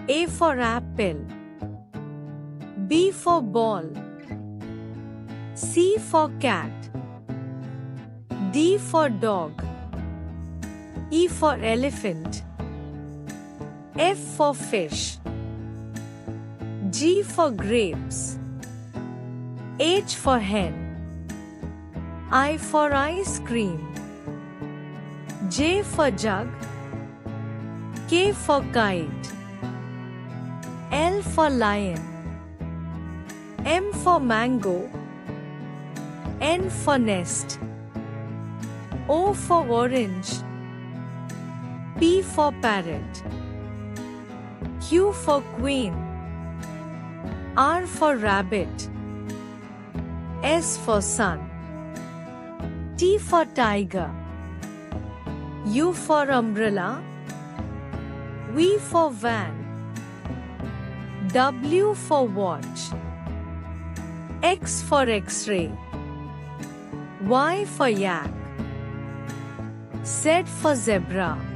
A for apple. B for ball. C for cat. D for dog. E for elephant. F for fish. G for grapes. H for hen. I for ice cream. J for jug. K for kite. L for lion. M for mango. N for nest. O for orange. P for parrot. Q for queen. R for rabbit. S for sun. T for tiger. U for umbrella. V for van. W for watch. X for X-ray. Y for yak. Z for zebra.